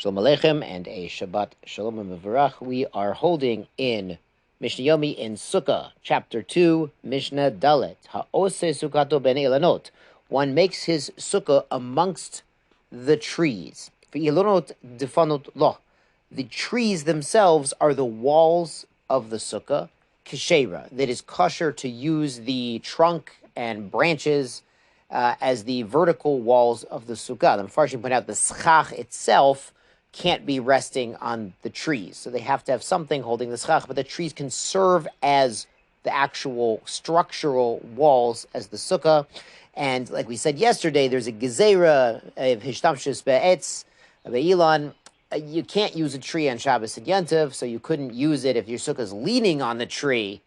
Shalom Aleichem and a Shabbat Shalom Mevarach. We are holding in Mishnah Yomi in Sukkah, chapter 2, Mishnah Dalet. Ha'ose sukkato ben ilanot. One makes his sukkah amongst the trees. V'ilonot defanot lo. The trees themselves are the walls of the sukkah, keshera, that is kosher to use the trunk and branches as the vertical walls of the sukkah. The Mepharshim point out the schach itself can't be resting on the trees. So they have to have something holding the schach, but the trees can serve as the actual structural walls as the sukkah. And like we said yesterday, there's a gezerah of hishtamshus be'etz, be'ilan. You can't use a tree on Shabbos and Yom Tov, so you couldn't use it if your sukkah is leaning on the tree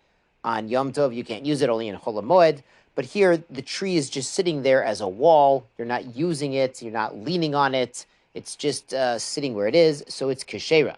on Yom Tov. You can't use it only in Chol HaMoed. But here, the tree is just sitting there as a wall. You're not using it. You're not leaning on it. It's just sitting where it is, so it's keshera.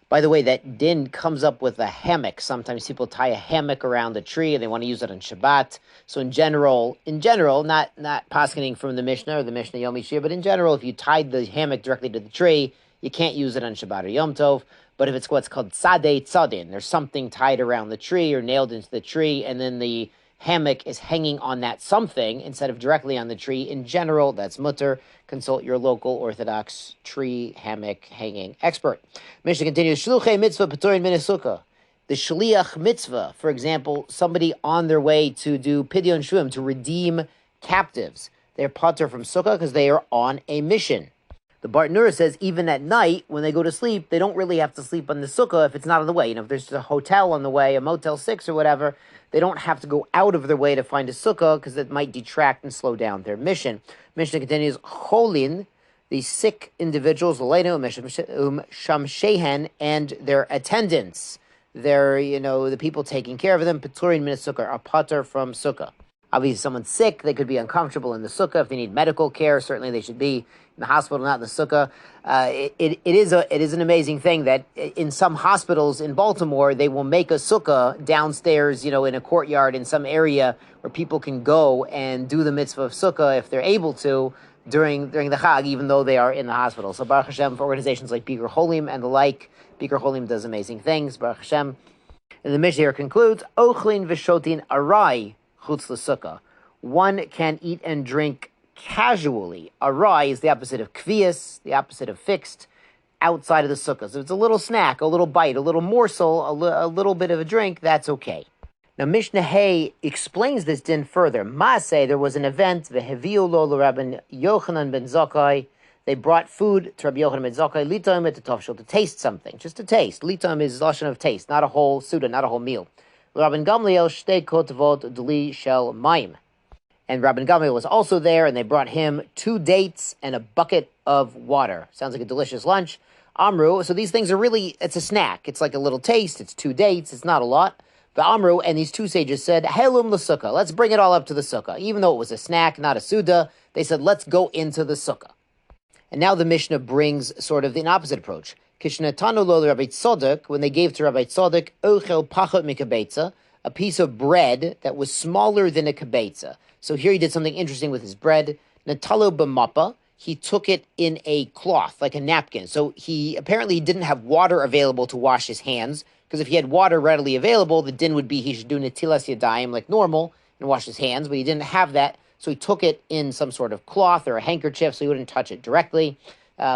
By the way, that din comes up with a hammock. Sometimes people tie a hammock around the tree and they want to use it on Shabbat. So in general, not paskening from the Mishnah or the Mishnah Yomi Shir, but in general, if you tied the hammock directly to the tree, you can't use it on Shabbat or Yom Tov. But if it's what's called tzadei tzadin, there's something tied around the tree or nailed into the tree, and then the hammock is hanging on that something instead of directly on the tree. In general, that's mutter. Consult your local Orthodox tree hammock hanging expert. Mishnah continues, shluchim mitzvah p'turin min sukkah. The shliach mitzvah, for example, somebody on their way to do pidyon shuim, to redeem captives. They're patur from sukkah because they are on a mission. The Bartanura says even at night, when they go to sleep, they don't really have to sleep on the sukkah if it's not on the way. If there's a hotel on the way, a Motel 6 or whatever, they don't have to go out of their way to find a sukkah because it might detract and slow down their mission. Mishnah continues, cholin, the sick individuals, shamshehen, and their attendants, the people taking care of them, peturin min sukkah, are patur from sukkah. Obviously, if someone's sick, they could be uncomfortable in the sukkah. If they need medical care, certainly they should be in the hospital, not in the sukkah. It is an amazing thing that in some hospitals in Baltimore, they will make a sukkah downstairs, in a courtyard in some area where people can go and do the mitzvah of sukkah if they're able to during the Chag, even though they are in the hospital. So Baruch Hashem, for organizations like Bikur Cholim and the like, Bikur Cholim does amazing things, Baruch Hashem. And the Mishnah here concludes, Ochlin v'shotin arai chutz l'sukkah. One can eat and drink casually. Arai is the opposite of kvias, the opposite of fixed, outside of the sukkah. So if it's a little snack, a little bite, a little morsel, a little bit of a drink, that's okay. Now Mishnah Hay explains this din further. Maaseh, there was an event, v'heviu lo l'Rabban Yochanan ben Zakkai. They brought food to Rabbi Yochanan ben Zakkai, litam et tofshel, to taste something, just to taste. Litam is lashon of taste, not a whole suda, not a whole meal. Rabban Gamliel shtei kotvot dli shel mayim. And Rabban Gamliel was also there, and they brought him 2 dates and a bucket of water. Sounds like a delicious lunch. Amru, so these things are really, it's a snack. It's like a little taste. It's 2 dates. It's not a lot. But Amru and these 2 sages said, Helum l'sukkah. Let's bring it all up to the sukkah. Even though it was a snack, not a suda, they said, let's go into the sukkah. And now the Mishnah brings sort of the opposite approach. Kishnatanu lo Rabbi Tzodok, when they gave to Rabbi Tzodok, ochel pachot mikabetza, a piece of bread that was smaller than a kabetza. So here he did something interesting with his bread. Natalo b'mappa, he took it in a cloth, like a napkin. So he apparently didn't have water available to wash his hands, because if he had water readily available, the din would be he should do netilas yadayim like normal and wash his hands, but he didn't have that, so he took it in some sort of cloth or a handkerchief so he wouldn't touch it directly,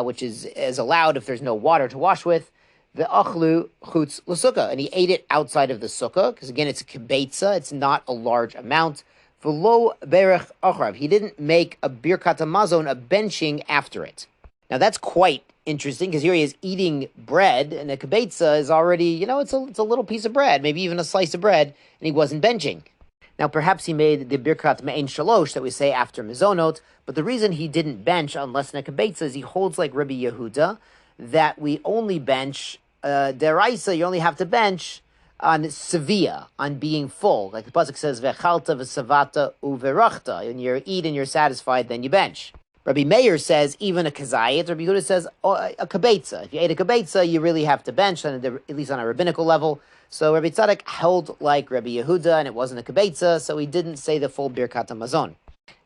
which is allowed if there's no water to wash with. The achlu chutz l'sukkah, and he ate it outside of the sukkah, because again, it's a kibetza, it's not a large amount. V'lo berech achrav, he didn't make a birkat hamazon, a benching after it. Now that's quite interesting, because here he is eating bread, and a kibetza is already, it's a little piece of bread, maybe even a slice of bread, and he wasn't benching. Now perhaps he made the birkat me'ein shalosh that we say after mizonot, but the reason he didn't bench on less than a kibetza is he holds like Rabbi Yehuda, that we only bench, deraisa, you only have to bench on sevia, on being full. Like the pasuk says, v'chalta v'savata uverachta, and you eat and you're satisfied, then you bench. Rabbi Meir says, even a kazayit. Rabbi Yehuda says, a kabetza. If you ate a kabetza, you really have to bench, at least on a rabbinical level. So Rabbi Tzadok held like Rabbi Yehuda, and it wasn't a kabetza, so he didn't say the full birkat hamazon.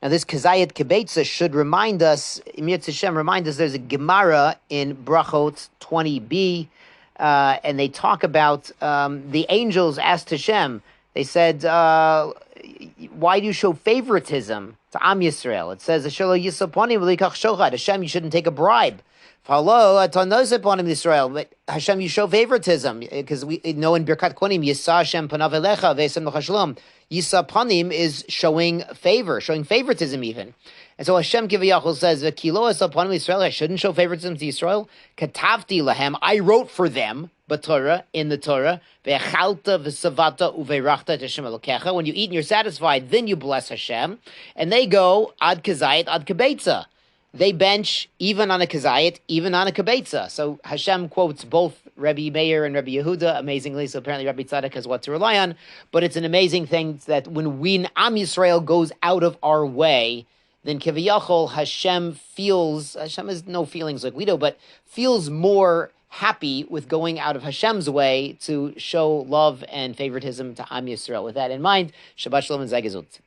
Now, this Kazayat Kibetza should remind us, Mirz Hashem, remind us there's a Gemara in Brachot 20b, and they talk about the angels asked Hashem, they said, why do you show favoritism to Am Yisrael? It says, Hashem, you shouldn't take a bribe. But Hashem, you show favoritism, because we know in Birkat Konim, Yisa Hashem panav elecha ve'esem l'chashlom. Yisa panim is showing favor, showing favoritism even. And so Hashem Kiviyachol says, V'kilo es panim Yisrael, I shouldn't show favoritism to Yisrael. Katavti lahem, I wrote for them, b'Torah, in the Torah, ve'echalta v'savata uve'rachta Hashem elokecha. When you eat and you're satisfied, then you bless Hashem. And they go, ad kazayit, ad kebetza. They bench even on a kazayit, even on a kibetza. So Hashem quotes both Rabbi Meir and Rabbi Yehuda amazingly. So apparently Rabbi Tzadok has what to rely on. But it's an amazing thing that when Am Yisrael goes out of our way, then Kiviyachol Hashem has no feelings like we do, but feels more happy with going out of Hashem's way to show love and favoritism to Am Yisrael. With that in mind, Shabbat Shalom and Zeh Gezut.